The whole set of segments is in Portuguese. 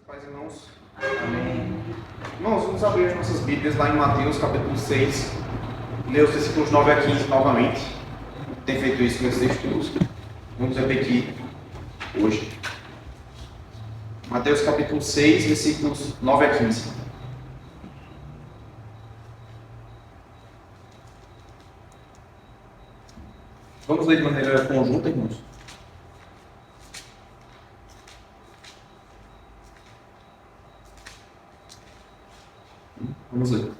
Pais e irmãos. Amém. Irmãos, vamos abrir as nossas Bíblias lá em Mateus capítulo 6. Ler os versículos 9 a 15 novamente. Tem feito isso nesses estudos. Vamos repetir hoje. Mateus capítulo 6, versículos 9 a 15. Vamos ler de maneira conjunta, irmãos? Vamos ler.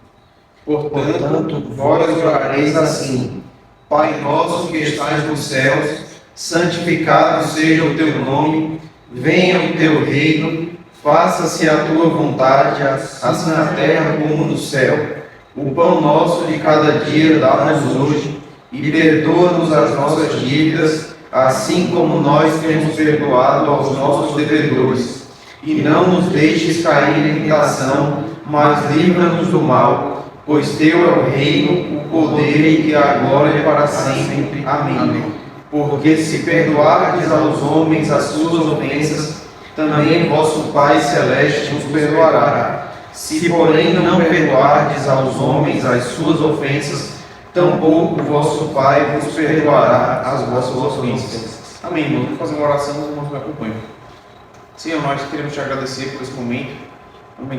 Portanto, vós orareis assim: Pai nosso que estais nos céus, santificado seja o teu nome, venha o teu reino, faça-se a tua vontade, assim na terra como no céu. O pão nosso de cada dia dá-nos hoje, e perdoa-nos as nossas dívidas, assim como nós temos perdoado aos nossos devedores. E não nos deixes cair em tentação, mas livra-nos do mal, pois teu é o reino, o poder e a glória para sempre. Amém. Porque se perdoardes aos homens as suas ofensas, também vosso Pai Celeste os perdoará. Se, porém, não perdoardes aos homens as suas ofensas, tampouco vosso Pai vos perdoará as vossas ofensas. Amém, irmãos. Vamos fazer uma oração, os irmãos me acompanham. Senhor, nós queremos te agradecer por esse momento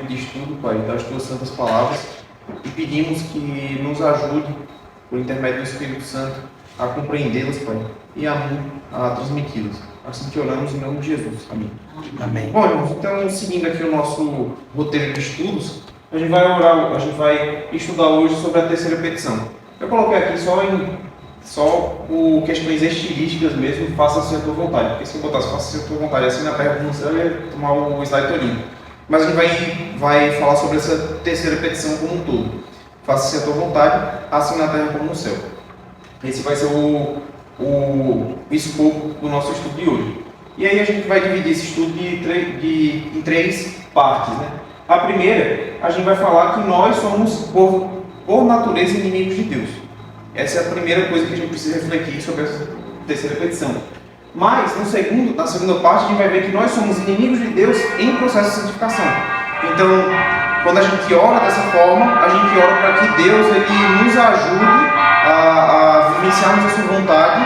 de estudo, Pai, das tuas santas palavras, e pedimos que nos ajude, por intermédio do Espírito Santo, a compreendê-las, Pai, e a transmiti-las. Assim que oramos em nome de Jesus. Amém. Amém. Bom, irmãos, então, seguindo aqui o nosso roteiro de estudos, a gente vai estudar hoje sobre a terceira petição. Eu coloquei aqui só por questões estilísticas mesmo, faça-se a tua vontade. Porque se eu botasse faça-se a tua vontade assim na terra como no céu, eu ia tomar o slide todinho. Mas a gente vai falar sobre essa terceira petição como um todo. Faça-se a tua vontade, assim na terra como no céu. Esse vai ser o escopo do nosso estudo de hoje. E aí a gente vai dividir esse estudo em três partes, né? A primeira, a gente vai falar que nós somos, por natureza, inimigos de Deus. Essa é a primeira coisa que a gente precisa refletir sobre essa terceira petição. Mas, na segunda parte, a gente vai ver que nós somos inimigos de Deus em processo de santificação. Então, quando a gente ora dessa forma, a gente ora para que Deus ele nos ajude a vivenciarmos a sua vontade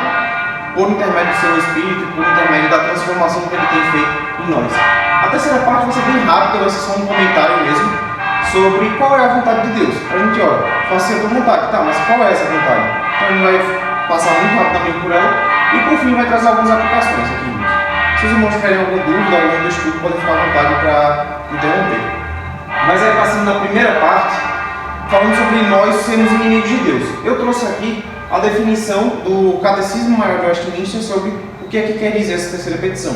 por intermédio do seu Espírito, por intermédio da transformação que ele tem feito em nós. A terceira parte vai ser bem rápida, vai ser só um comentário mesmo sobre qual é a vontade de Deus. A gente ora, faça a tua vontade, tá, mas qual é essa vontade? Então a gente vai passar muito rapidamente por ela e por fim vai trazer algumas aplicações aqui, irmãos. Se os irmãos tiverem alguma dúvida ao longo do estudo, podem ficar à vontade para interromper. Mas aí passando na primeira parte, falando sobre nós sermos inimigos de Deus. Eu trouxe aqui a definição do Catecismo Maior de Westminster sobre o que é que quer dizer essa terceira petição.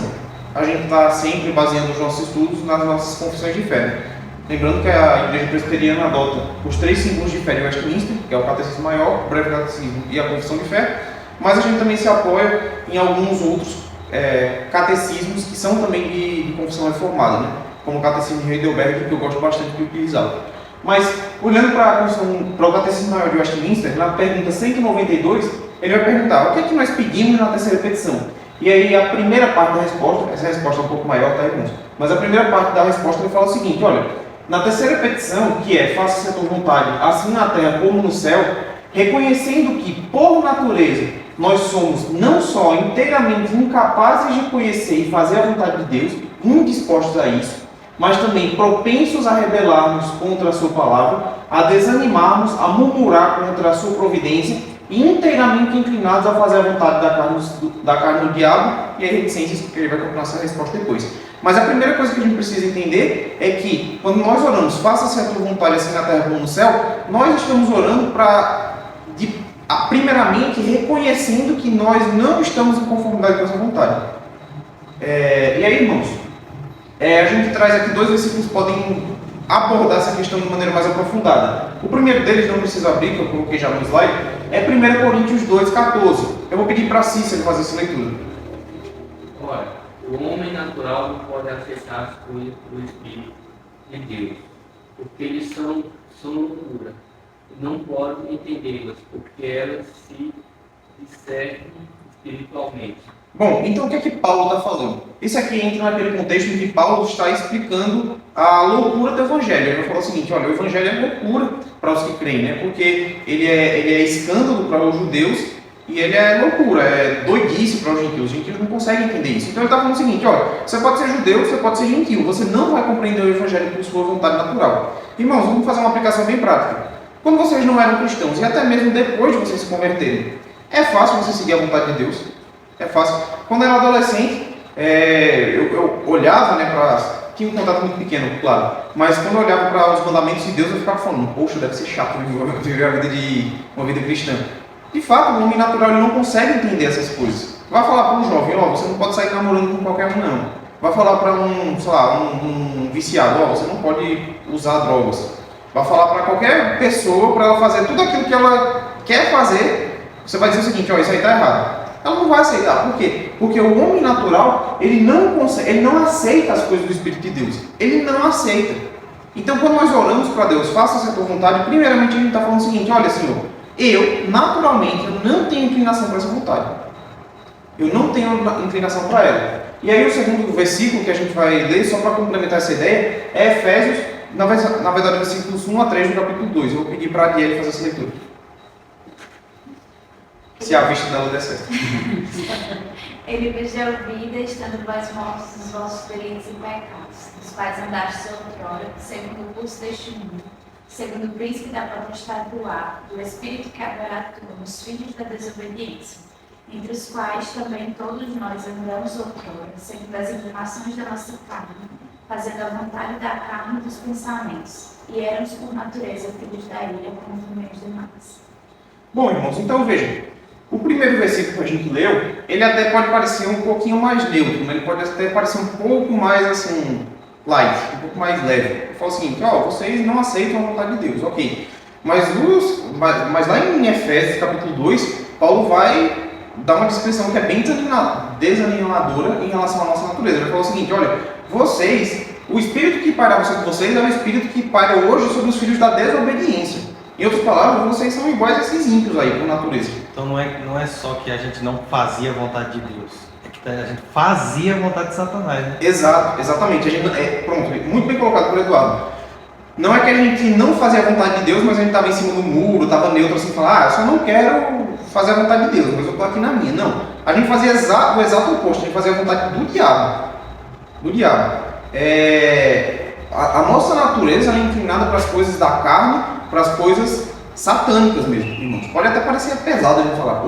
A gente está sempre baseando os nossos estudos nas nossas confissões de fé, né? Lembrando que a Igreja Presbiteriana adota os 3 símbolos de fé de Westminster, que é o Catecismo Maior, o Breve Catecismo e a Confissão de Fé, mas a gente também se apoia em alguns outros catecismos que são também de confissão reformada, né? Como o Catecismo de Heidelberg, que eu gosto bastante de utilizar. Mas, olhando para o Catecismo Maior de Westminster, na pergunta 192, ele vai perguntar o que é que nós pedimos na terceira petição. E aí a primeira parte da resposta, essa resposta é um pouco maior, tá, irmãos? Mas a primeira parte da resposta ele fala o seguinte: olha, na terceira petição, que é faça-se a tua vontade, assim na terra como no céu, reconhecendo que, por natureza, nós somos não só inteiramente incapazes de conhecer e fazer a vontade de Deus, indispostos a isso, mas também propensos a rebelarmos contra a sua palavra, a desanimarmos, a murmurar contra a sua providência e inteiramente inclinados a fazer a vontade da carne do diabo, e aí reticências, porque ele vai continuar essa resposta depois. Mas a primeira coisa que a gente precisa entender é que, quando nós oramos, faça-se a tua vontade assim na terra como no céu, nós estamos orando primeiramente reconhecendo que nós não estamos em conformidade com essa vontade. E aí, irmãos, a gente traz aqui 2 versículos que podem abordar essa questão de maneira mais aprofundada. O primeiro deles, não precisa abrir, que eu coloquei já no slide, é 1 Coríntios 2,14. Eu vou pedir para Cícero fazer essa leitura. Ora, o homem natural não pode acessar as coisas do Espírito de Deus, porque eles são loucura. Não pode entendê-las, porque elas se discernem espiritualmente. Bom, então o que é que Paulo está falando? Isso aqui entra naquele contexto em que Paulo está explicando a loucura do Evangelho. Ele vai falar o seguinte, olha, o Evangelho é loucura para os que creem, né? Porque ele é escândalo para os judeus e ele é loucura, é doidice para os gentios. Os gentios não conseguem entender isso. Então ele está falando o seguinte, olha, você pode ser judeu, você pode ser gentil, você não vai compreender o Evangelho por sua vontade natural. Irmãos, vamos fazer uma aplicação bem prática. Quando vocês não eram cristãos e até mesmo depois de vocês se converterem, é fácil você seguir a vontade de Deus? É fácil. Quando eu era adolescente, eu olhava, né, tinha um contato muito pequeno, claro, mas quando eu olhava para os mandamentos de Deus, eu ficava falando, poxa, deve ser chato viver uma vida cristã. De fato, o homem natural ele não consegue entender essas coisas. Vai falar para um jovem, ó, você não pode sair namorando com qualquer um, não. Vai falar para um viciado, ó, você não pode usar drogas. Vai falar para qualquer pessoa, para ela fazer tudo aquilo que ela quer fazer, você vai dizer o seguinte, ó, isso aí está errado. Ela não vai aceitar. Por quê? Porque o homem natural, ele não aceita as coisas do Espírito de Deus. Ele não aceita. Então, quando nós oramos para Deus, faça a tua vontade, primeiramente a gente está falando o seguinte, olha, Senhor, naturalmente, eu não tenho inclinação para essa vontade. Eu não tenho inclinação para ela. E aí o segundo versículo que a gente vai ler, só para complementar essa ideia, é Efésios, na verdade, versículos 1 a 3 do capítulo 2. Eu vou pedir para a Adiele fazer essa leitura. Se a vista dela der certo. Ele vos deu vida, estando vós mortos nos vossos delitos e pecados, os quais andastes outrora, segundo o curso deste mundo, segundo o príncipe da potestade do ar, do espírito que agora atua nos filhos da desobediência, entre os quais também todos nós andamos outrora, segundo as inclinações da nossa carne, fazendo a vontade da carne e dos pensamentos, e éramos por natureza filhos da ira, como também os demais. Bom, irmãos, então vejam. O primeiro versículo que a gente leu, ele até pode parecer um pouquinho mais neutro, né? Ele pode até parecer um pouco mais assim, light, um pouco mais leve. Ele fala o seguinte, ó, vocês não aceitam a vontade de Deus, ok. Mas lá em Efésios, capítulo 2, Paulo vai dar uma descrição que é bem desanimadora em relação à nossa natureza. Ele fala o seguinte, olha, o espírito que pairava sobre vocês é o espírito que paira hoje sobre os filhos da desobediência. Em outras palavras, vocês são iguais a esses ímpios aí, por natureza. Então não é só que a gente não fazia a vontade de Deus, é que a gente fazia a vontade de Satanás, né? Exatamente. Pronto, muito bem colocado por Eduardo. Não é que a gente não fazia a vontade de Deus, mas a gente estava em cima do muro, estava neutro assim, falar, eu só não quero fazer a vontade de Deus, mas eu estou aqui na minha. Não. A gente fazia o exato oposto, a gente fazia a vontade do diabo. A nossa natureza é inclinada para as coisas da carne, para as coisas satânicas mesmo, irmãos. Pode até parecer pesado a gente falar,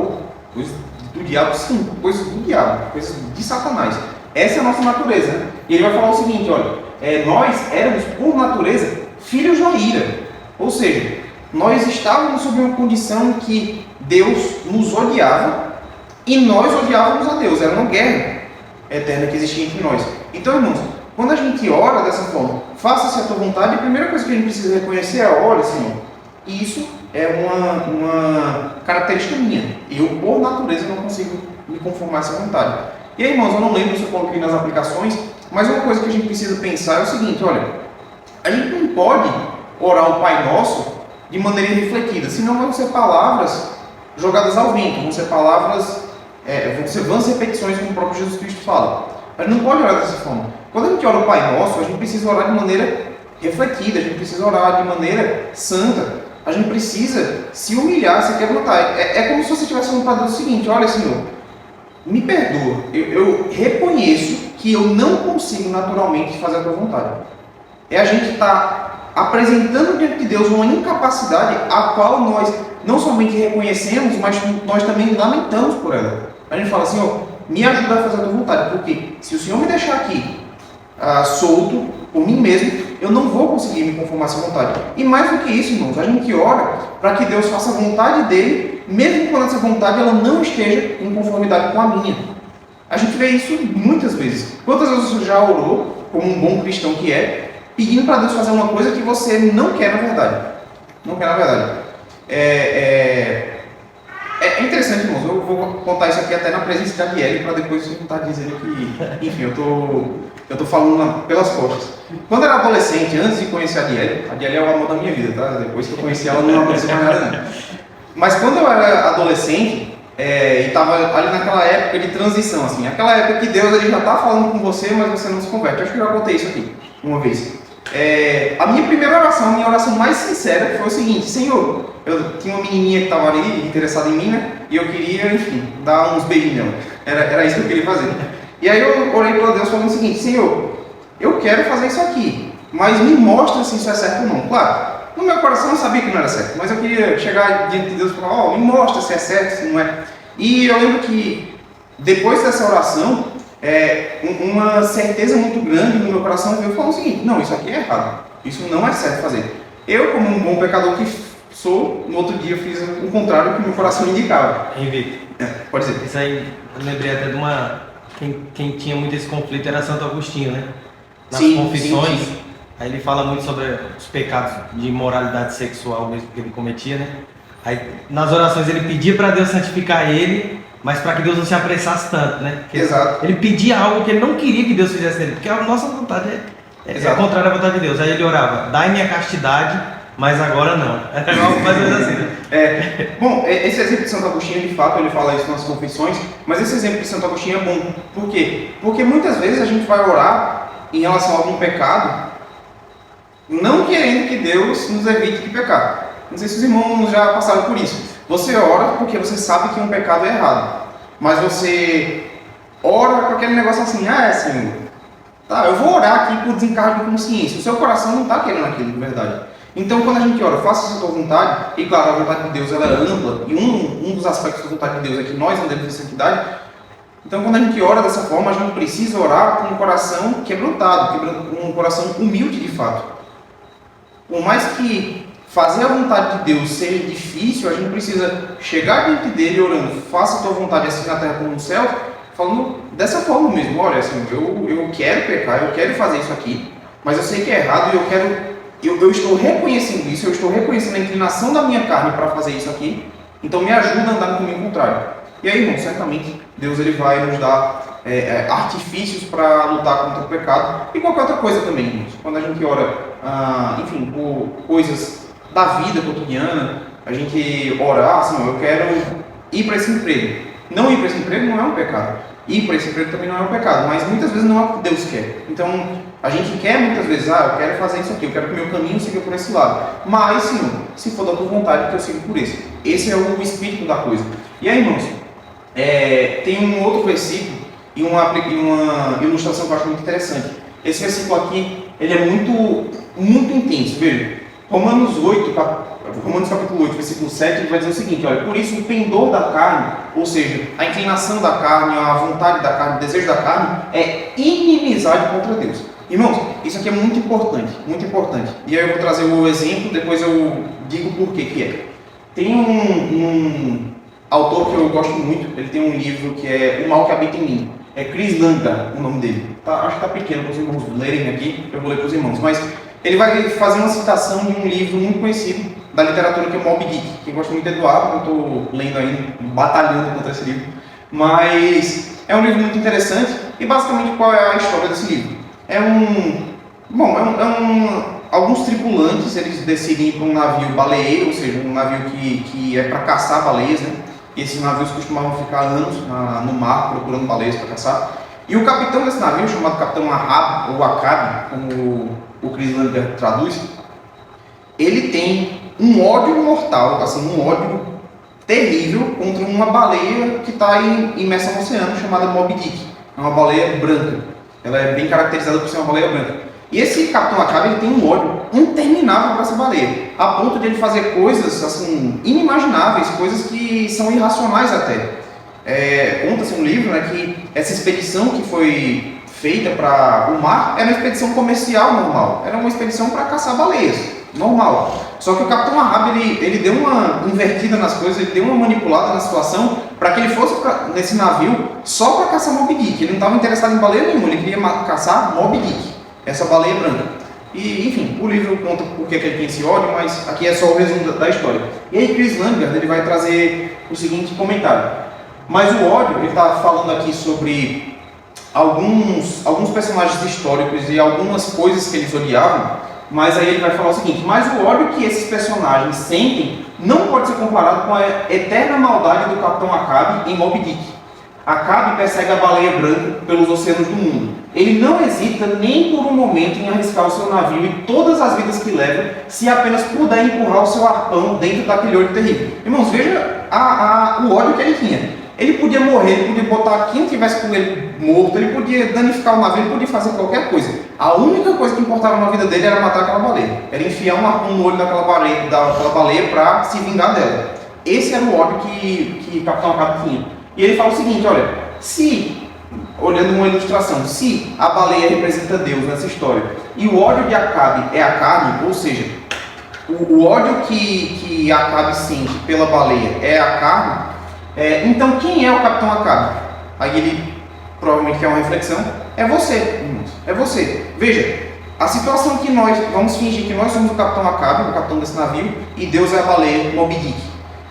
coisas do diabo, sim, coisas do diabo, coisas de Satanás. Essa é a nossa natureza, né? E ele vai falar o seguinte, olha, nós éramos, por natureza, filhos da ira. Ou seja, nós estávamos sob uma condição em que Deus nos odiava e nós odiávamos a Deus. Era uma guerra eterna que existia entre nós. Então, irmãos, quando a gente ora dessa forma, faça-se a tua vontade, a primeira coisa que a gente precisa reconhecer é, olha, Senhor, isso é uma característica minha. Eu, por natureza, não consigo me conformar a essa vontade. E aí, irmãos, eu não lembro se eu coloquei nas aplicações, mas uma coisa que a gente precisa pensar é o seguinte, olha, a gente não pode orar o Pai Nosso de maneira irrefletida, senão vão ser palavras jogadas ao vento, vão ser palavras, vão ser vãs repetições, como o próprio Jesus Cristo fala. A gente não pode orar dessa forma. Quando a gente ora o Pai Nosso, a gente precisa orar de maneira refletida, a gente precisa orar de maneira santa, a gente precisa se humilhar, se quebrantar. É como se você estivesse falando para Deus o seguinte, olha, Senhor, me perdoa, eu reconheço que eu não consigo naturalmente fazer a tua vontade. A gente está apresentando diante de Deus uma incapacidade a qual nós não somente reconhecemos, mas nós também lamentamos por ela. A gente fala, Senhor, me ajuda a fazer a tua vontade, porque se o Senhor me deixar aqui solto por mim mesmo, eu não vou conseguir me conformar a essa vontade. E mais do que isso, irmãos, a gente ora para que Deus faça a vontade dele, mesmo quando essa vontade ela não esteja em conformidade com a minha. A gente vê isso muitas vezes. Quantas vezes você já orou, como um bom cristão que é, pedindo para Deus fazer uma coisa que você não quer na verdade? Não quer na verdade. É interessante, irmãos, eu vou contar isso aqui até na presença da Adiele, para depois você não estar dizendo que, enfim, eu tô falando pelas costas. Quando eu era adolescente, antes de conhecer a Adiele é o amor da minha vida, tá? Depois que eu conheci ela, não aconteceu mais nada não. Mas quando eu era adolescente, e estava ali naquela época de transição, assim, aquela época que Deus ele já está falando com você, mas você não se converte. Eu acho que eu já contei isso aqui uma vez. A minha primeira oração, a minha oração mais sincera foi o seguinte: Senhor, eu tinha uma menininha que estava ali interessada em mim, né? E eu queria, enfim, dar uns beijinhos nela. Era isso que eu queria fazer. E aí eu orei para Deus falando o seguinte: Senhor, eu quero fazer isso aqui, mas me mostra se isso é certo ou não. Claro, no meu coração eu sabia que não era certo, mas eu queria chegar diante de Deus e falar: me mostra se é certo, se não é. E eu lembro que depois dessa oração, uma certeza muito grande no meu coração veio falando o seguinte: não, isso aqui é errado, isso não é certo fazer. Eu, como um bom pecador que sou, no outro dia eu fiz o contrário do que meu coração indicava. Henrique, Pode dizer. isso aí, eu lembrei até de uma... Quem tinha muito esse conflito era Santo Agostinho, né? Nas Confissões, sim. aí ele fala muito sobre os pecados de imoralidade sexual mesmo que ele cometia, né? Aí nas orações ele pedia para Deus santificar ele, mas para que Deus não se apressasse tanto, né? Porque Exato. ele pedia algo que ele não queria que Deus fizesse nele, porque a nossa vontade é contrária à vontade de Deus. Aí ele orava: dai-me a castidade, mas agora não. Era algo mais ou menos assim, né? Bom, esse exemplo de Santo Agostinho, de fato, ele fala isso nas Confissões, mas esse exemplo de Santo Agostinho é bom. Por quê? Porque muitas vezes a gente vai orar em relação a algum pecado, não querendo que Deus nos evite de pecar. Não sei se os irmãos já passaram por isso. Você ora porque você sabe que um pecado é errado, mas você ora com aquele negócio assim: Senhor, tá, eu vou orar aqui por desencargo de consciência. O seu coração não está querendo aquilo de verdade. Então, quando a gente ora, faça a sua vontade, e claro, a vontade de Deus ela é ampla, e um dos aspectos da vontade de Deus é que nós andemos em santidade. Então, quando a gente ora dessa forma, a gente precisa orar com um coração quebrantado, com um coração humilde de fato. Por mais que fazer a vontade de Deus seja difícil, a gente precisa chegar diante dele orando: faça a tua vontade assim na terra como no céu, falando dessa forma mesmo: olha, assim, eu quero pecar, eu quero fazer isso aqui, mas eu sei que é errado e eu estou reconhecendo isso, eu estou reconhecendo a inclinação da minha carne para fazer isso aqui, então me ajuda a andar no caminho contrário. E aí, irmão, certamente Deus ele vai nos dar artifícios para lutar contra o pecado e qualquer outra coisa também, irmãos. Quando a gente ora, enfim, por coisas da vida cotidiana, a gente ora: Senhor, eu quero ir para esse emprego. Não ir para esse emprego não é um pecado. Ir para esse emprego também não é um pecado, mas muitas vezes não é o que Deus quer. Então, a gente quer muitas vezes: eu quero fazer isso aqui, eu quero que o meu caminho siga por esse lado. Mas, Senhor, se for da tua vontade, que eu siga por esse. Esse é o espírito da coisa. E aí, irmãos, tem um outro versículo e uma ilustração que eu acho muito interessante. Esse versículo aqui, ele é muito, muito intenso, veja. Romanos capítulo 8, versículo 7, ele vai dizer o seguinte: olha, por isso o pendor da carne, ou seja, a inclinação da carne, a vontade da carne, o desejo da carne, é inimizade contra Deus. Irmãos, isso aqui é muito importante, muito importante. E aí eu vou trazer o exemplo, depois eu digo por que é. Tem um autor que eu gosto muito, ele tem um livro que é O Mal que Habita em Mim. É Chris Langar, o nome dele. Acho que está pequeno para os irmãos lerem aqui, eu vou ler para os irmãos. Mas ele vai fazer uma citação de um livro muito conhecido da literatura, que é Moby Dick. Quem gosta muito é Eduardo, eu estou lendo ainda, batalhando contra esse livro. Mas é um livro muito interessante. E basicamente qual é a história desse livro? Alguns tripulantes, eles decidem ir para um navio baleeiro, ou seja, um navio que é para caçar baleias, né? E esses navios costumavam ficar anos no mar procurando baleias para caçar. E o capitão desse navio, chamado Capitão Ahab, ou Acabe, como o Chris Langar traduz, ele tem um ódio mortal, assim, um ódio terrível contra uma baleia que está imersa no oceano, chamada Moby Dick. É uma baleia branca. Ela é bem caracterizada por ser uma baleia branca. E esse Capitão Acabe, ele tem um ódio interminável para essa baleia, a ponto de ele fazer coisas assim inimagináveis, coisas que são irracionais até. Conta-se um livro, né, que essa expedição que foi feita para o mar era uma expedição comercial normal, era uma expedição para caçar baleias, normal. Só que o Capitão Ahab, ele deu uma invertida nas coisas, ele deu uma manipulada na situação para que ele fosse nesse navio só para caçar Moby Dick. Ele não estava interessado em baleia nenhuma, ele queria caçar Moby Dick, essa baleia branca. E, enfim, o livro conta por que ele tem esse ódio, mas aqui é só o resumo da história. E aí Chris Langar, ele vai trazer o seguinte comentário: mas o ódio, ele está falando aqui sobre alguns personagens históricos e algumas coisas que eles odiavam, mas aí ele vai falar o seguinte: mas o ódio que esses personagens sentem não pode ser comparado com a eterna maldade do Capitão Acabe em Moby Dick. Acabe persegue a baleia branca pelos oceanos do mundo. Ele não hesita nem por um momento em arriscar o seu navio e todas as vidas que leva, se apenas puder empurrar o seu arpão dentro daquele olho terrível. Irmãos, veja o ódio que ele tinha. Ele podia morrer, ele podia botar quem tivesse com ele morto, ele podia danificar o navio, ele podia fazer qualquer coisa. A única coisa que importava na vida dele era matar aquela baleia. Era enfiar um arpão no olho daquela baleia para se vingar dela. Esse era o ódio que o Capitão Acabe tinha. E ele fala o seguinte: olha, olhando uma ilustração, se a baleia representa Deus nessa história e o ódio de Acabe é a carne, ou seja, o ódio que Acabe sente pela baleia é a carne, então quem é o Capitão Acabe? Aí ele provavelmente quer uma reflexão: é você, irmãos, é você. Veja, a situação que nós vamos fingir que nós somos o Capitão Acabe, o capitão desse navio, e Deus é a baleia, Moby Dick.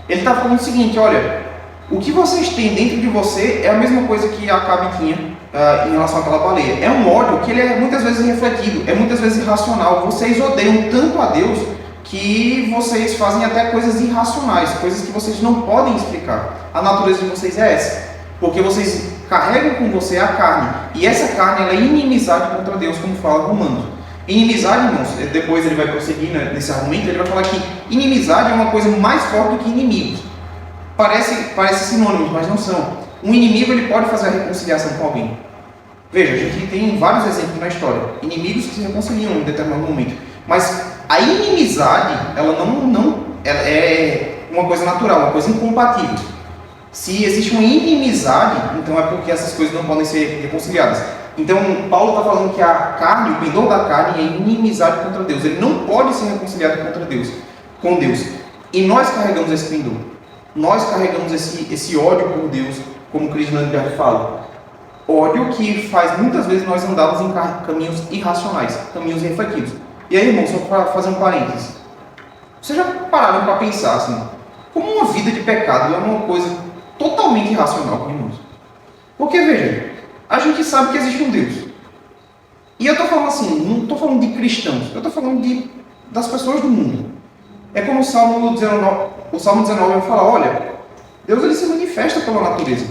Ele está falando o seguinte: olha, o que vocês têm dentro de você é a mesma coisa que Acabe tinha em relação àquela baleia. É um ódio que ele é muitas vezes irrefletido, é muitas vezes irracional. Vocês odeiam tanto a Deus que vocês fazem até coisas irracionais, coisas que vocês não podem explicar. A natureza de vocês é essa, porque vocês carregam com você a carne, e essa carne ela é inimizade contra Deus, como fala Romanos. Inimizade, irmãos, depois ele vai prosseguir nesse argumento, ele vai falar que inimizade é uma coisa mais forte do que inimigos. Parece sinônimos, mas não são. Um inimigo ele pode fazer a reconciliação com alguém. Veja, a gente tem vários exemplos na história. Inimigos que se reconciliam em determinado momento. Mas a inimizade, ela ela é uma coisa natural, uma coisa incompatível. Se existe uma inimizade, então é porque essas coisas não podem ser reconciliadas. Então, Paulo está falando que a carne, o pendor da carne é inimizade contra Deus. Ele não pode ser reconciliado com Deus. E nós carregamos esse pendor. Nós carregamos esse ódio por Deus, como o Krishnamurti fala. Ódio que faz muitas vezes nós andarmos em caminhos irracionais, caminhos irrefletidos. E aí, irmão, só para fazer um parênteses. Vocês já pararam para pensar assim, como uma vida de pecado é uma coisa totalmente irracional, irmãos? Porque, veja, a gente sabe que existe um Deus. E eu estou falando assim, não estou falando de cristãos, eu estou falando das pessoas do mundo. É como o Salmo 19 vai falar: olha, Deus ele se manifesta pela natureza.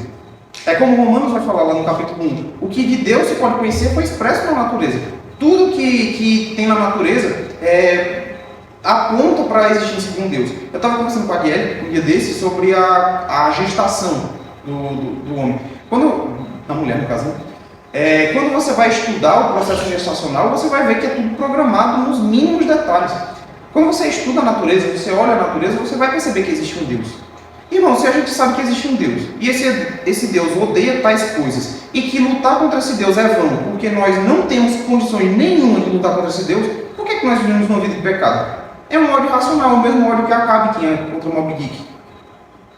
É como Romanos vai falar lá no capítulo 1. O que de Deus se pode conhecer foi expresso pela natureza. Tudo que tem na natureza aponta para a existência de um Deus. Eu estava conversando com a Adiele um dia desse sobre a gestação do homem. Da mulher, no caso. Quando você vai estudar o processo gestacional, você vai ver que é tudo programado nos mínimos detalhes. Quando você estuda a natureza, você olha a natureza, você vai perceber que existe um Deus. Irmão, se a gente sabe que existe um Deus, e esse Deus odeia tais coisas, e que lutar contra esse Deus é vão, porque nós não temos condições nenhuma de lutar contra esse Deus, por que nós vivemos uma vida de pecado? É um ódio racional, o mesmo ódio que Acabe tinha contra Moby Dick.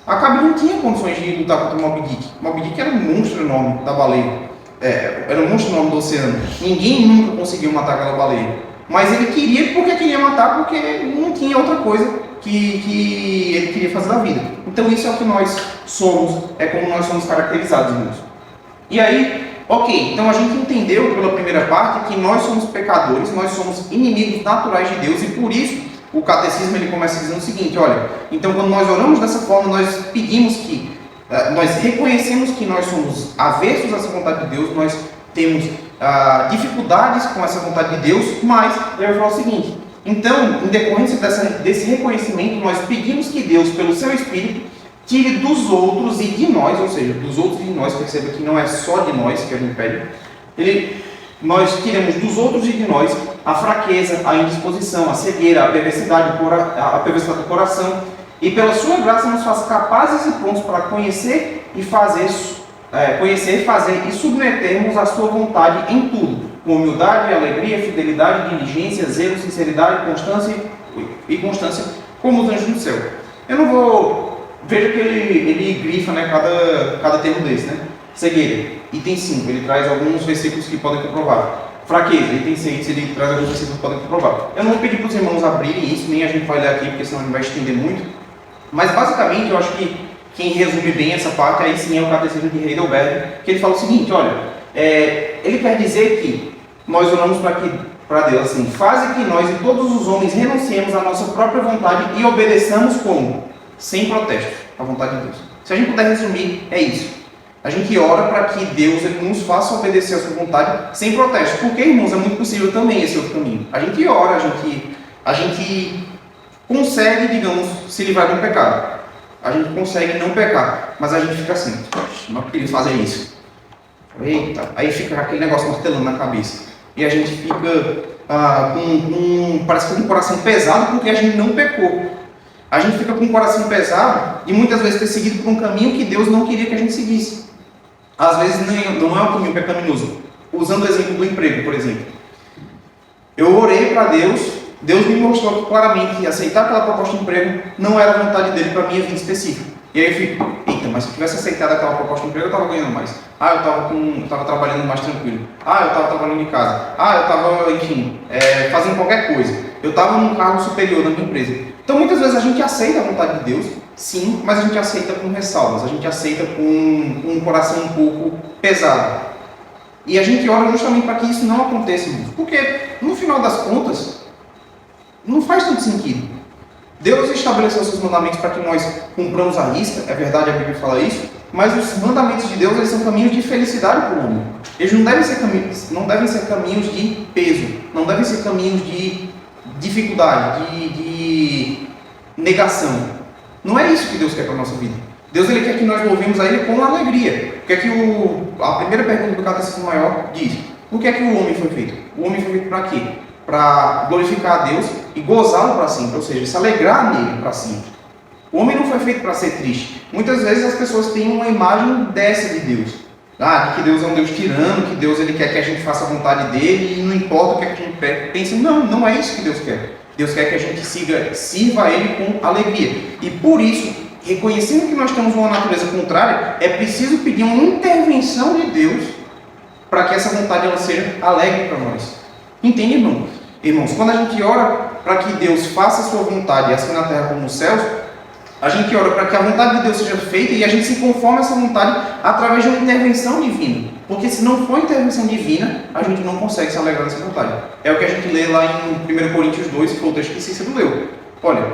Acabe não tinha condições de lutar contra Moby Dick. Moby Dick era um monstro enorme da baleia. Era um monstro enorme do oceano. Ninguém nunca conseguiu matar aquela baleia. Mas ele queria matar porque não tinha outra coisa que ele queria fazer da vida. Então isso é o que nós somos, é como nós somos caracterizados, irmãos. E aí, ok, então a gente entendeu pela primeira parte que nós somos pecadores, nós somos inimigos naturais de Deus, e por isso o catecismo ele começa dizendo o seguinte: olha, então quando nós oramos dessa forma, nós pedimos nós reconhecemos que nós somos avessos a essa vontade de Deus, nós temos dificuldades com essa vontade de Deus, mas ele vai falar o seguinte: então, em decorrência desse reconhecimento, nós pedimos que Deus, pelo seu Espírito, tire dos outros e de nós, ou seja, dos outros e de nós, perceba que não é só de nós que a gente pede, nós tiremos dos outros e de nós a fraqueza, a indisposição, a cegueira, a perversidade do coração, e pela sua graça nos faz capazes e prontos para conhecer, fazer e submetermos a sua vontade em tudo, com humildade, alegria, fidelidade, diligência, zelo, sinceridade, constância, como os anjos do céu. Eu não vou... Veja que ele grifa, né, cada termo desse, né? Cegueira, item 5, ele traz alguns versículos que podem comprovar. Fraqueza, item 6, ele traz alguns versículos que podem comprovar. Eu não vou pedir para os irmãos abrirem isso, nem a gente vai ler aqui, porque senão a gente vai estender muito. Mas basicamente eu acho que quem resume bem essa parte aí sim é o catecismo de Heidelberg, que ele fala o seguinte: olha, ele quer dizer que nós oramos para que para Deus assim: faze que nós e todos os homens renunciemos à nossa própria vontade e obedeçamos como? Sem protesto, à vontade de Deus. Se a gente puder resumir, é isso. A gente ora para que Deus ele nos faça obedecer a sua vontade sem protesto. Porque, irmãos, é muito possível também esse outro caminho. A gente ora, a gente consegue, digamos, se livrar do pecado. A gente consegue não pecar, mas a gente fica assim: não queria fazer isso. Eita, aí fica aquele negócio martelando na cabeça. E a gente fica parece que com o coração pesado porque a gente não pecou. A gente fica com o coração pesado de muitas vezes ter seguido por um caminho que Deus não queria que a gente seguisse. Às vezes não é um caminho pecaminoso. Usando o exemplo do emprego, por exemplo. Eu orei para Deus, Deus me mostrou claramente que aceitar aquela proposta de emprego não era a vontade dele para a minha vida específica. E aí eu fico: eita, mas se eu tivesse aceitado aquela proposta de emprego, eu estava ganhando mais. Eu estava trabalhando mais tranquilo. Eu estava trabalhando em casa. Eu estava, enfim, fazendo qualquer coisa. Eu estava num cargo superior na minha empresa. Então, muitas vezes a gente aceita a vontade de Deus, sim, mas a gente aceita com ressalvas. A gente aceita com um coração um pouco pesado. E a gente ora justamente para que isso não aconteça, irmãos. Porque, no final das contas, não faz tanto sentido. Deus estabeleceu seus mandamentos para que nós cumpramos a risca, é verdade, a Bíblia fala isso, mas os mandamentos de Deus eles são caminhos de felicidade para o homem. Eles não devem ser caminhos de peso, não devem ser caminhos de dificuldade, de negação. Não é isso que Deus quer para a nossa vida. Deus ele quer que nós louvemos a Ele com alegria. O que é que a primeira pergunta do Catecismo Maior diz? O que é que o homem foi feito? O homem foi feito para quê? Para glorificar a Deus e gozá-lo para sempre, ou seja, se alegrar nele para sempre. O homem não foi feito para ser triste. Muitas vezes as pessoas têm uma imagem dessa de Deus. De que Deus é um Deus tirano, que Deus ele quer que a gente faça a vontade dele e não importa o que a gente pense. Não é isso que Deus quer. Deus quer que a gente sirva a Ele com alegria. E por isso, reconhecendo que nós temos uma natureza contrária, é preciso pedir uma intervenção de Deus para que essa vontade ela seja alegre para nós. Entende, irmão? Irmãos, quando a gente ora para que Deus faça a sua vontade, assim na terra como nos céus, a gente ora para que a vontade de Deus seja feita e a gente se conforme a essa vontade através de uma intervenção divina. Porque se não for intervenção divina, a gente não consegue se alegrar dessa vontade. É o que a gente lê lá em 1 Coríntios 2, que foi o texto que Cícero leu. Olha,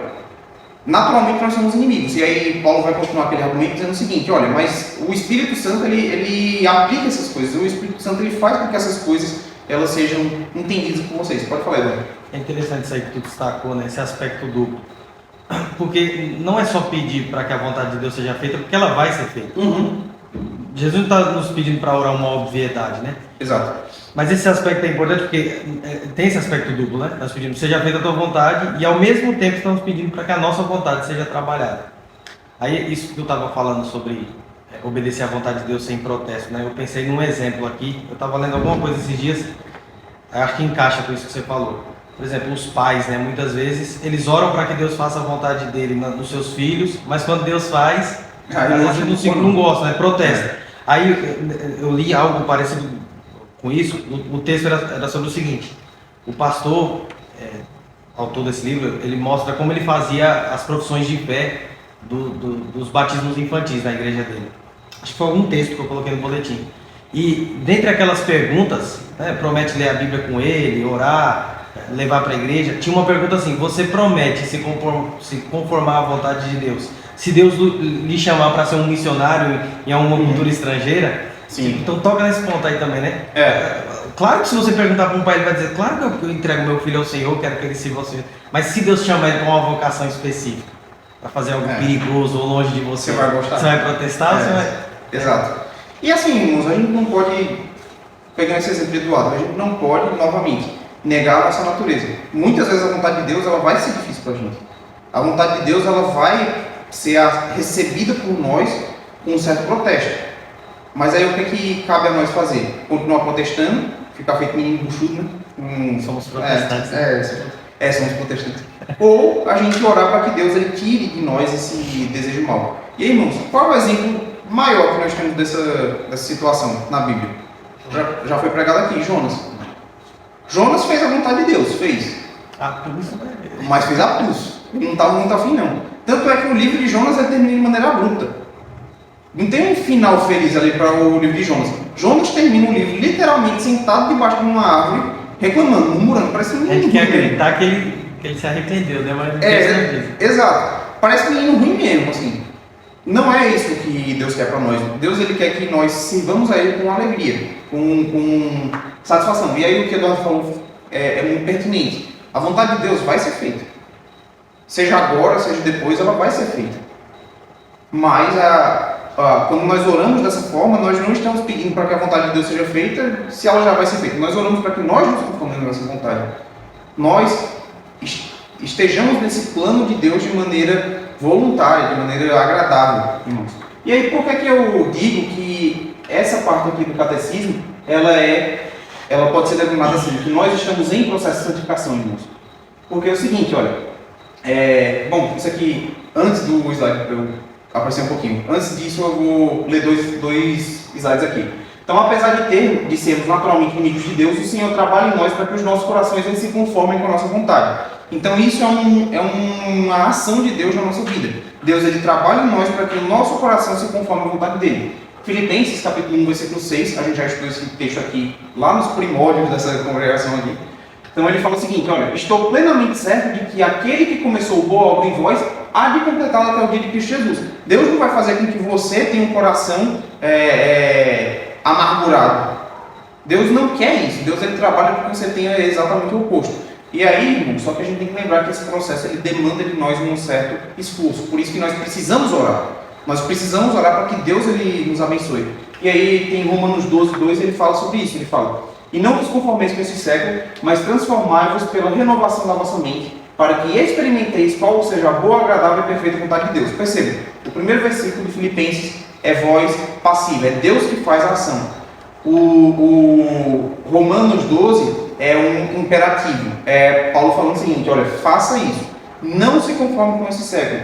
naturalmente nós somos inimigos. E aí Paulo vai continuar aquele argumento dizendo o seguinte: olha, mas o Espírito Santo ele aplica essas coisas. O Espírito Santo ele faz com que essas coisas elas sejam entendidas por vocês. Pode falar, Eduardo. É interessante isso aí que tu destacou, né? Esse aspecto duplo. Porque não é só pedir para que a vontade de Deus seja feita, porque ela vai ser feita. Jesus não está nos pedindo para orar uma obviedade, né? Exato. Mas esse aspecto é importante porque tem esse aspecto duplo, né? Nós pedimos que seja feita a tua vontade e ao mesmo tempo estamos pedindo para que a nossa vontade seja trabalhada. Aí isso que eu estava falando sobre obedecer à vontade de Deus sem protesto, né? Eu pensei num exemplo aqui, eu estava lendo alguma coisa esses dias, acho que encaixa com isso que você falou. Por exemplo, os pais, né? Muitas vezes eles oram para que Deus faça a vontade dele nos seus filhos, mas quando Deus faz, não gosta, né? Protesta. Aí eu li algo parecido com isso, o texto era sobre o seguinte: o pastor, autor desse livro, ele mostra como ele fazia as profissões de fé dos batismos infantis na igreja dele. Acho que foi algum texto que eu coloquei no boletim. E dentre aquelas perguntas, né, promete ler a Bíblia com ele, orar, levar para a igreja, tinha uma pergunta assim: você promete se conformar à vontade de Deus? Se Deus lhe chamar para ser um missionário em uma cultura estrangeira? Sim. Então toca nesse ponto aí também, né? Claro que se você perguntar para um pai, ele vai dizer: claro que eu entrego meu filho ao Senhor, quero que ele sirva ao Senhor. Mas se Deus chamar ele para uma vocação específica, para fazer algo perigoso ou longe de você, você vai gostar? Você vai protestar? Você vai... Exato. E assim, irmãos, a gente não pode, pegando esse exemplo do Eduardo, a gente não pode, novamente, negar a nossa natureza. Muitas vezes a vontade de Deus ela vai ser difícil para a gente. A vontade de Deus ela vai ser recebida por nós com um certo protesto. Mas aí o que cabe a nós fazer? Continuar protestando, ficar feito menino buchudo, né? Somos protestantes. Somos protestantes. Ou a gente orar para que Deus ele tire de nós esse desejo mau. E aí, irmãos, qual é o exemplo maior que nós temos dessa situação na Bíblia? Já foi pregado aqui, Jonas. Jonas fez a vontade de Deus, fez. Mas fez a pulso. Ele não estava muito afim, não. Tanto é que o livro de Jonas termina de maneira abrupta. Não tem um final feliz ali para o livro de Jonas. Jonas termina o livro literalmente sentado debaixo de uma árvore, reclamando, murmurando, parece um A menino gente quer ruim mesmo. acreditar que ele se arrependeu, né? Mas não tem É, certeza. exato. Parece um menino ruim mesmo, assim. Não é isso que Deus quer para nós. Deus ele quer que nós sirvamos a Ele com alegria, com satisfação. E aí o que Eduardo falou é muito pertinente. A vontade de Deus vai ser feita. Seja agora, seja depois, ela vai ser feita. Mas quando nós oramos dessa forma, nós não estamos pedindo para que a vontade de Deus seja feita se ela já vai ser feita. Nós oramos para que nós nos conformemos nessa vontade. Nós estejamos nesse plano de Deus de maneira voluntária, de maneira agradável, irmãos. E aí, por que eu digo que essa parte aqui do catecismo, ela pode ser denominada assim, que nós estamos em processo de santificação, irmãos? Porque é o seguinte, olha, bom, isso aqui, antes do slide, para eu aparecer um pouquinho, antes disso eu vou ler dois slides aqui. Então, apesar de sermos naturalmente inimigos de Deus, o Senhor trabalha em nós para que os nossos corações eles se conformem com a nossa vontade. Então, isso é uma ação de Deus na nossa vida. Deus ele trabalha em nós para que o nosso coração se conforme à vontade dele. Filipenses, capítulo 1, versículo 6, a gente já estudou esse texto aqui, lá nos primórdios dessa congregação aqui. Então, ele fala o seguinte, olha, estou plenamente certo de que aquele que começou boa obra em vós, há de completá-la até o dia de Cristo Jesus. Deus não vai fazer com que você tenha um coração amargurado. Deus não quer isso. Deus ele trabalha para que você tenha exatamente o oposto. E aí, irmão, só que a gente tem que lembrar que esse processo ele demanda de nós um certo esforço. Por isso que nós precisamos orar. Nós precisamos orar para que Deus ele nos abençoe. E aí tem Romanos 12, 2, ele fala sobre isso. Ele fala, e não vos conformeis com esse século, mas transformai-vos pela renovação da vossa mente, para que experimenteis qual seja a boa, agradável e perfeita vontade de Deus. Perceba, o primeiro versículo de Filipenses é voz passiva, é Deus que faz a ação. O Romanos 12 é um imperativo, é Paulo falando o seguinte, olha, faça isso, não se conforme com esse século,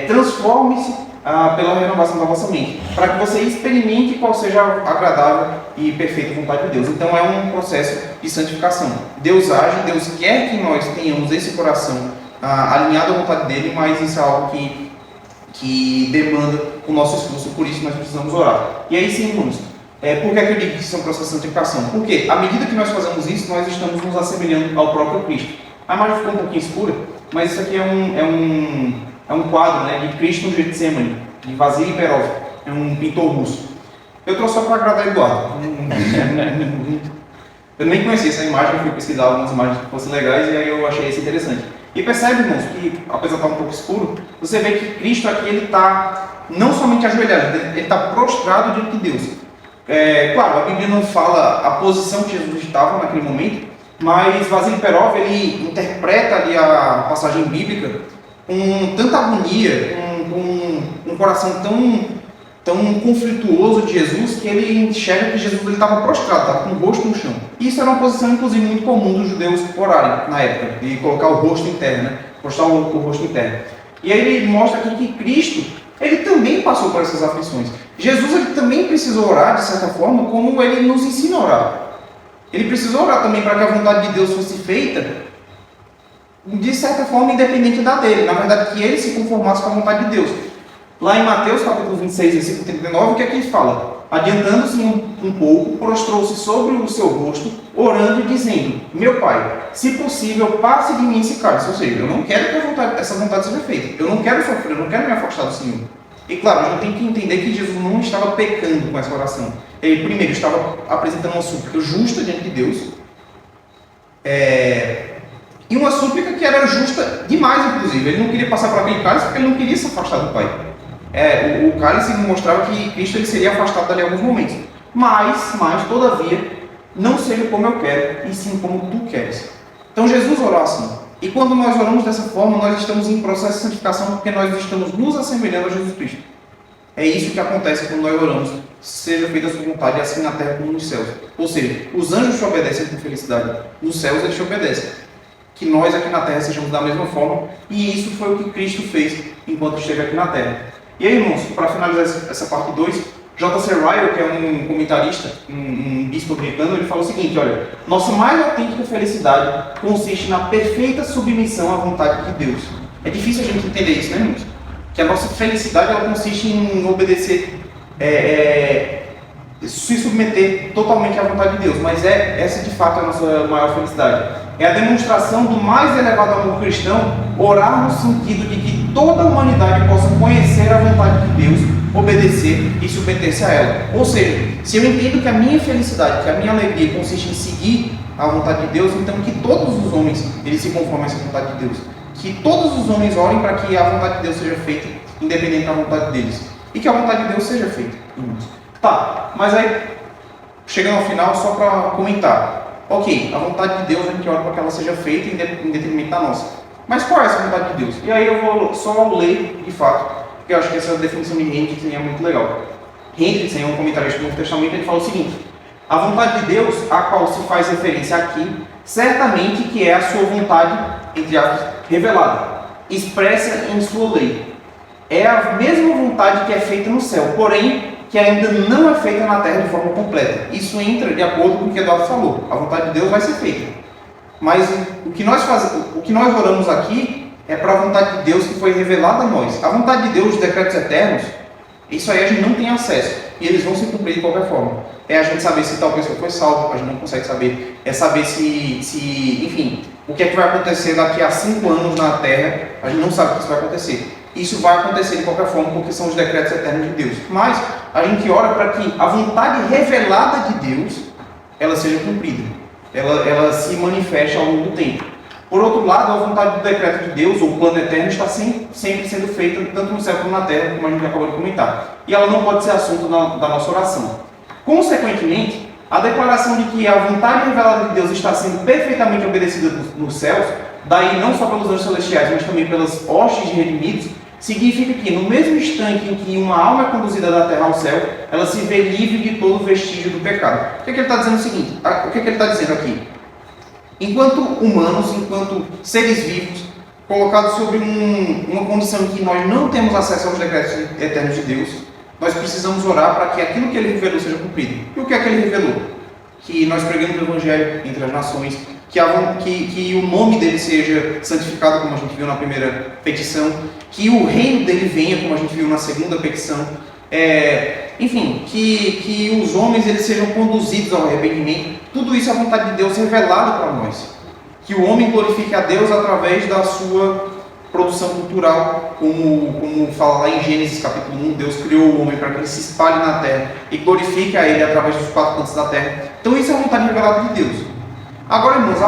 transforme-se pela renovação da vossa mente, para que você experimente qual seja a agradável e perfeita vontade de Deus. Então é um processo de santificação. Deus age, Deus quer que nós tenhamos esse coração alinhado à vontade dele, mas isso é algo que demanda o nosso esforço, por isso nós precisamos orar. E aí sim, irmãos, por que eu digo que isso é um processo de santificação? Porque à medida que nós fazemos isso, nós estamos nos assemelhando ao próprio Cristo. A imagem ficou um pouquinho escura, mas isso aqui é um quadro, né, de Cristo no Getsemane, de Vasily Perov, é um pintor russo. Eu trouxe só para agradar Eduardo. Eu nem conhecia essa imagem, eu fui pesquisar algumas imagens que fossem legais e aí eu achei isso interessante. E percebe, irmãos, que apesar de estar um pouco escuro, você vê que Cristo aqui ele está não somente ajoelhado, ele está prostrado diante de Deus. Claro, a Bíblia não fala a posição que Jesus estava naquele momento, mas Vasily Perov ele interpreta ali a passagem bíblica com tanta agonia, com um coração tão conflituoso de Jesus, que ele enxerga que Jesus estava prostrado, estava com o rosto no chão. Isso era uma posição, inclusive, muito comum dos judeus orarem na época, de colocar o rosto em terra, né? Prostrar o rosto em terra. E aí ele mostra aqui que Cristo, ele também passou por essas aflições. Jesus ele também precisou orar, de certa forma, como ele nos ensina a orar. Ele precisou orar também para que a vontade de Deus fosse feita, de certa forma, independente da dele. Na verdade, que ele se conformasse com a vontade de Deus. Lá em Mateus, capítulo 26, versículo 39, o que é que ele fala? Adiantando-se um pouco, prostrou-se sobre o seu rosto, orando e dizendo, meu Pai, se possível, passe de mim esse cálice. Ou seja, eu não quero que essa vontade seja feita. Eu não quero sofrer, eu não quero me afastar do Senhor. E claro, a gente tem que entender que Jesus não estava pecando com essa oração. Ele, primeiro, estava apresentando uma súplica justa diante de Deus. E uma súplica que era justa demais, inclusive. Ele não queria passar por aquele cálice porque ele não queria se afastar do Pai. O cálice mostrava que Cristo ele seria afastado dali em alguns momentos. Mas, todavia, não seja como eu quero, e sim como tu queres. Então Jesus orou assim. E quando nós oramos dessa forma, nós estamos em processo de santificação porque nós estamos nos assemelhando a Jesus Cristo. É isso que acontece quando nós oramos. Seja feita a sua vontade, assim na terra como nos céus. Ou seja, os anjos te obedecem com felicidade. Nos céus eles te obedecem. Que nós aqui na terra sejamos da mesma forma. E isso foi o que Cristo fez enquanto esteve aqui na terra. E aí, irmãos, para finalizar essa parte 2, J.C. Ryle, que é um comentarista, um bispo americano, ele fala o seguinte, olha, nossa mais autêntica felicidade consiste na perfeita submissão à vontade de Deus. É difícil a gente entender isso, né, irmãos? Que a nossa felicidade ela consiste em obedecer se submeter totalmente à vontade de Deus, mas essa de fato é a nossa maior felicidade. É a demonstração do mais elevado amor cristão, orar no sentido de que toda a humanidade possa conhecer a vontade de Deus, obedecer e submeter-se a ela. Ou seja, se eu entendo que a minha felicidade, que a minha alegria consiste em seguir a vontade de Deus, então que todos os homens eles se conformem a essa vontade de Deus. Que todos os homens orem para que a vontade de Deus seja feita, independente da vontade deles. E que a vontade de Deus seja feita. Tá, mas aí, chegando ao final, só para comentar. Ok, a vontade de Deus a gente ora para que ela seja feita em detrimento da nossa. Mas qual é essa vontade de Deus? E aí eu vou só ler, de fato, porque eu acho que essa definição de Hendrickson é muito legal. Hendrickson é um comentarista do Novo Testamento, ele fala o seguinte: a vontade de Deus, a qual se faz referência aqui, certamente que é a sua vontade, entre aspas, revelada, expressa em sua lei. É a mesma vontade que é feita no céu, porém, que ainda não é feita na terra de forma completa. Isso entra de acordo com o que Eduardo falou. A vontade de Deus vai ser feita. Mas o que nós oramos aqui é para a vontade de Deus que foi revelada a nós. A vontade de Deus, os decretos eternos, isso aí a gente não tem acesso. E eles vão se cumprir de qualquer forma. É a gente saber se tal pessoa foi salva, a gente não consegue saber. É saber enfim, o que é que vai acontecer daqui a 5 anos na terra, a gente não sabe o que isso vai acontecer. Isso vai acontecer de qualquer forma, porque são os decretos eternos de Deus. Mas a gente ora para que a vontade revelada de Deus, ela seja cumprida. Ela se manifeste ao longo do tempo. Por outro lado, a vontade do decreto de Deus, ou o plano eterno, está sempre sendo feita, tanto no céu como na terra, como a gente acabou de comentar. E ela não pode ser assunto da nossa oração. Consequentemente, a declaração de que a vontade revelada de Deus está sendo perfeitamente obedecida nos céus, daí não só pelos anjos celestiais, mas também pelas hostes de redimidos, significa que no mesmo instante em que uma alma é conduzida da terra ao céu, ela se vê livre de todo vestígio do pecado. O que ele está dizendo? O que ele está dizendo aqui? Enquanto humanos, enquanto seres vivos, colocados sobre uma condição em que nós não temos acesso aos decretos eternos de Deus, nós precisamos orar para que aquilo que ele revelou seja cumprido. E o que é que ele revelou? Que nós pregamos o Evangelho entre as nações, que o nome dele seja santificado, como a gente viu na primeira petição, que o reino dele venha, como a gente viu na segunda petição, enfim, que os homens eles sejam conduzidos ao arrependimento. Tudo isso é a vontade de Deus revelada para nós. Que o homem glorifique a Deus através da sua produção cultural, como fala lá em Gênesis capítulo 1, Deus criou o homem para que ele se espalhe na terra e glorifique a ele através dos 4 cantos da terra. Então isso é a vontade revelada de Deus. Agora, irmãos,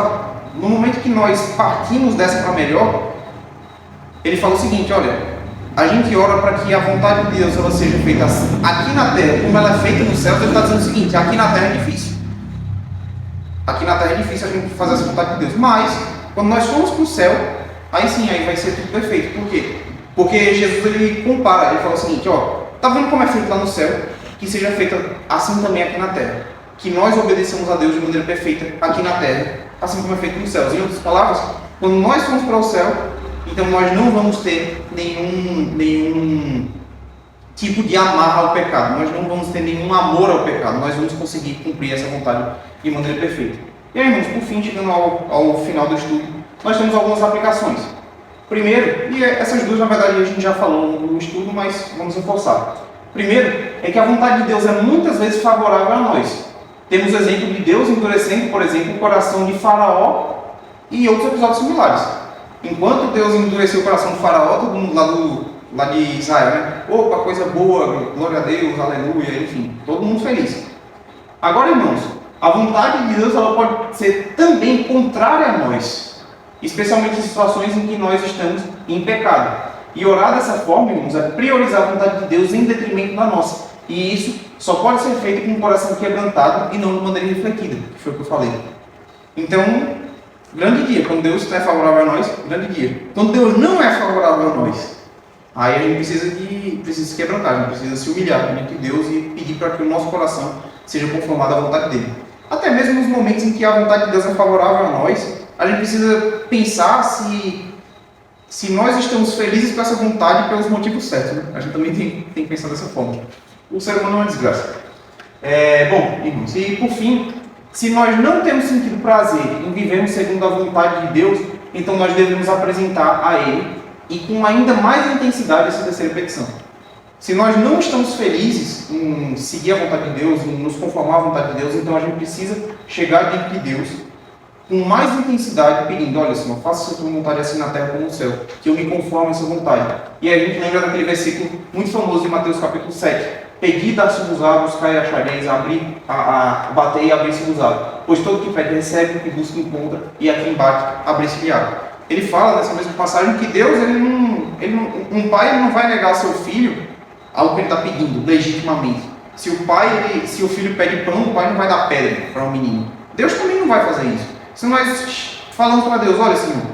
no momento que nós partimos dessa para melhor, ele fala o seguinte: olha, a gente ora para que a vontade de Deus ela seja feita aqui na terra, como ela é feita nos céus. Ele está dizendo o seguinte: aqui na terra é difícil. Aqui na terra é difícil a gente fazer essa vontade de Deus. Mas, quando nós formos para o céu, aí sim, aí vai ser tudo perfeito. Por quê? Porque Jesus ele compara, ele fala o seguinte: ó, tá vendo como é feito lá no céu? Que seja feita assim também aqui na terra. Que nós obedeçamos a Deus de maneira perfeita aqui na terra, assim como é feito nos céus. Em outras palavras, quando nós formos para o céu, então nós não vamos ter nenhum tipo de amarra ao pecado. Nós não vamos ter nenhum amor ao pecado. Nós vamos conseguir cumprir essa vontade de maneira perfeita. E aí, irmãos, por fim, chegando ao final do estudo, nós temos algumas aplicações. Primeiro, e essas duas na verdade a gente já falou no estudo, mas vamos reforçar. Primeiro, é que a vontade de Deus é muitas vezes favorável a nós. Temos o exemplo de Deus endurecendo, por exemplo, o coração de Faraó e outros episódios similares. Enquanto Deus endureceu o coração de Faraó, todo mundo lá de Israel, né? Opa, coisa boa, glória a Deus, aleluia, enfim, todo mundo feliz. Agora, irmãos, a vontade de Deus ela pode ser também contrária a nós, especialmente em situações em que nós estamos em pecado. E orar dessa forma, irmãos, é priorizar a vontade de Deus em detrimento da nossa. E isso só pode ser feito com o coração quebrantado e não de maneira refletida, que foi o que eu falei. Então, grande dia. Quando Deus é favorável a nós, grande dia. Quando Deus não é favorável a nós, aí a gente precisa se quebrantar, a gente precisa se humilhar diante de Deus e pedir para que o nosso coração seja conformado à vontade dele. Até mesmo nos momentos em que a vontade de Deus é favorável a nós, a gente precisa pensar se nós estamos felizes com essa vontade pelos motivos certos. Né? A gente também tem que pensar dessa forma. O ser humano é uma desgraça. Bom, irmãos, e por fim, se nós não temos sentido prazer em vivermos segundo a vontade de Deus, então nós devemos apresentar a Ele e com ainda mais intensidade essa terceira petição. Se nós não estamos felizes em seguir a vontade de Deus, em nos conformar à vontade de Deus, então a gente precisa chegar diante de Deus com mais intensidade, pedindo: olha, Senhor, faça a sua vontade assim na terra como no céu, que eu me conforme a sua vontade. E aí a gente lembra daquele versículo muito famoso de Mateus capítulo 7. Pedi, dar-se-vos-á, buscai e achareis, batei e abrir-se-vos-á. Pois todo que pede recebe, o que busca encontra, e a quem bate, abrir-se-lhe-á. Ele fala nessa mesma passagem que Deus, um pai ele não vai negar ao seu filho algo que ele está pedindo legitimamente. Se o filho pede pão, o pai não vai dar pedra para um menino. Deus também não vai fazer isso. Se nós falamos para Deus: olha, Senhor,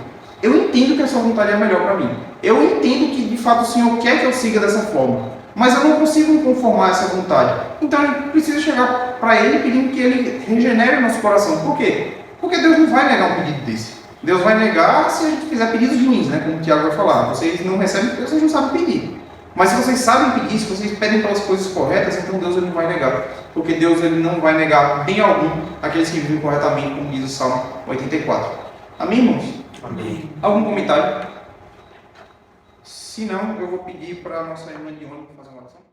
eu entendo que a sua vontade é a melhor para mim. Eu entendo que de fato o Senhor quer que eu siga dessa forma, mas eu não consigo me conformar a essa vontade. Então a gente precisa chegar para Ele pedindo que Ele regenere o nosso coração. Por quê? Porque Deus não vai negar um pedido desse. Deus vai negar se a gente fizer pedidos ruins, né? Como o Tiago vai falar. Vocês não recebem porque vocês não sabem pedir. Mas se vocês sabem pedir, se vocês pedem pelas coisas corretas, então Deus ele não vai negar. Porque Deus ele não vai negar bem algum aqueles que vivem corretamente, como diz o Salmo 84. Amém, irmãos? Amém. Algum comentário? Se não, eu vou pedir para a nossa irmã Dione fazer uma oração.